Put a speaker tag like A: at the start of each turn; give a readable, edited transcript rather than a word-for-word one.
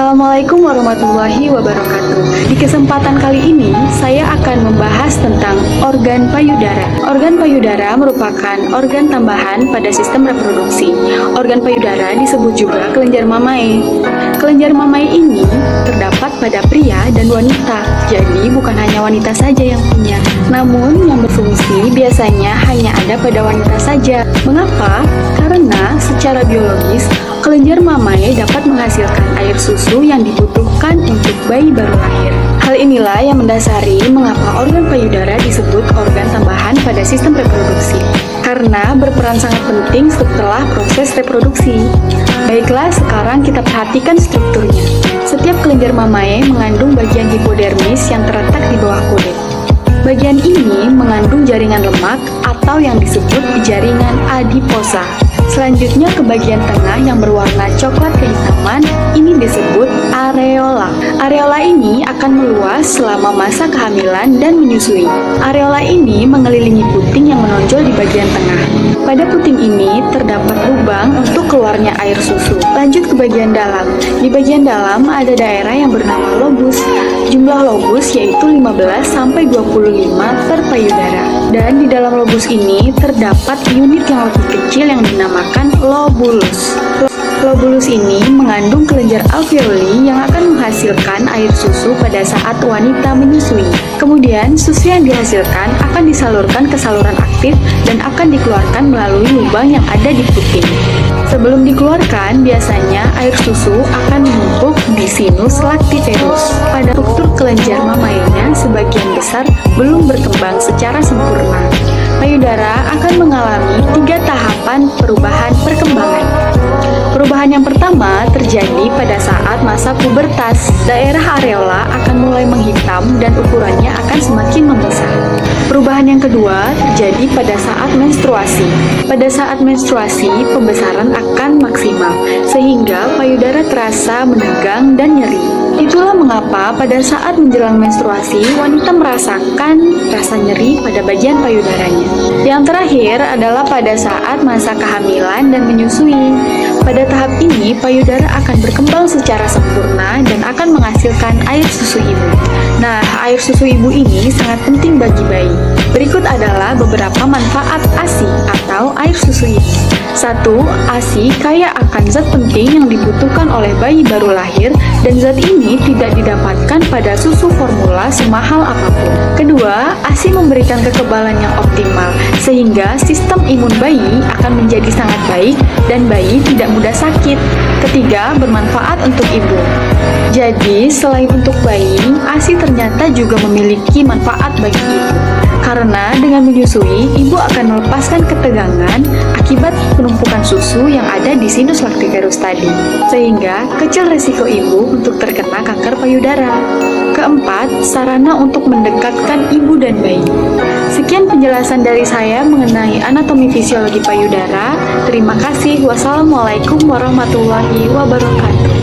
A: Assalamualaikum warahmatullahi wabarakatuh. Di kesempatan kali ini, saya akan membahas tentang organ payudara. Organ payudara merupakan organ tambahan pada sistem reproduksi. Organ payudara disebut juga kelenjar mamae. Kelenjar mamae ini terdapat pada pria dan wanita, jadi bukan hanya wanita saja yang punya. Namun, yang berfungsi biasanya hanya ada pada wanita saja. Mengapa? Karena secara biologis, kelenjar mamae dapat menghasilkan air susu yang dibutuhkan untuk bayi baru lahir. Hal inilah yang mendasari mengapa organ payudara disebut organ tambahan pada sistem reproduksi, karena berperan sangat penting setelah proses reproduksi. Baiklah, sekarang kita perhatikan strukturnya. Setiap kelenjar mamae mengandung bagian hipodermis yang terletak di bawah kulit. Bagian ini mengandung jaringan lemak atau yang disebut jaringan adiposa. Selanjutnya ke bagian tengah yang berwarna coklat kehitaman, ini disebut areola. Areola ini akan meluas selama masa kehamilan dan menyusui. Areola ini mengelilingi puting yang menonjol di bagian tengah. Pada puting ini terdapat lubang untuk keluarnya air susu. Lanjut ke bagian dalam. Di bagian dalam ada daerah yang bernama lobus. Jumlah lobus yaitu 15-25 per payudara. Dan di dalam lobus ini terdapat unit yang lebih kecil yang dinamakan lobulus. Lobulus ini mengandung kelenjar alveoli yang akan menghasilkan air susu pada saat wanita menyusui. Kemudian, susu yang dihasilkan akan disalurkan ke saluran aktif dan akan dikeluarkan melalui lubang yang ada di puting. Sebelum dikeluarkan, biasanya air susu akan menumpuk di sinus lactiferus. Pada struktur kelenjar mamaenya, sebagian besar belum berkembang secara sempurna. Payudara akan mengalami 3 tahapan perubahan perkembangan. Perubahan yang pertama terjadi pada saat masa pubertas. Daerah areola akan mulai menghitam dan ukurannya akan semakin membesar. Perubahan yang kedua terjadi pada saat menstruasi. Pada saat menstruasi, pembesaran akan maksimal, sehingga payudara terasa menegang dan nyeri. Itulah mengapa pada saat menjelang menstruasi, wanita merasakan rasa nyeri pada bagian payudaranya. Yang terakhir adalah pada saat masa kehamilan dan menyusui. Pada tahap ini, payudara akan berkembang secara sempurna dan akan menghasilkan air susu ibu. Nah, air susu ibu ini sangat penting bagi bayi. Berikut adalah beberapa manfaat ASI atau air susu ibu. 1. ASI kaya akan zat penting yang dibutuhkan oleh bayi baru lahir dan zat ini tidak didapatkan pada susu formula semahal apapun. Kedua, ASI memberikan kekebalan yang optimal sehingga sistem imun bayi akan menjadi sangat baik dan bayi tidak mudah sakit. Ketiga, bermanfaat untuk ibu. Jadi, selain untuk bayi, ASI ternyata juga memiliki manfaat bagi ibu. Karena dengan menyusui, ibu akan melepaskan ketegangan akibat penumpukan susu yang ada di sinus lactiferus tadi, sehingga kecil resiko ibu untuk terkena kanker payudara. Keempat, sarana untuk mendekatkan ibu dan bayi. Sekian penjelasan dari saya mengenai anatomi fisiologi payudara. Terima kasih. Wassalamualaikum warahmatullahi wabarakatuh.